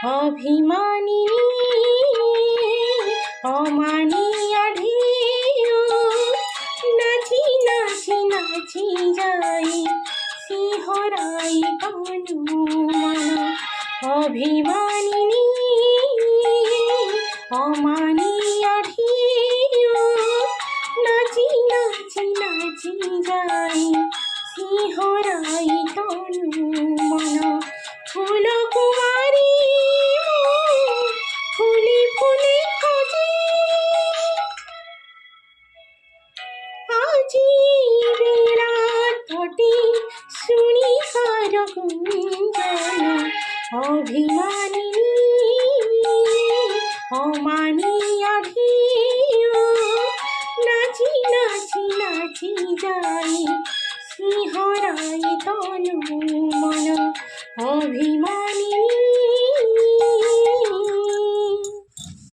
অভিমানিনী অমানিয়া ঢেউ নাচি নাচি নাচি যাই শিহরাই তনু মন। অভিমানিনী অমানিয়া ঢেউ নাচি নাচি নাচি যাই শিহরাই তনু মন। ফুল কুমারী ফুলি ফুলি খোঁজে আজি বিরাট ঘটে শুনি কার গুঞ্জন। অভিমানিনী অমানিয়া ঢেউ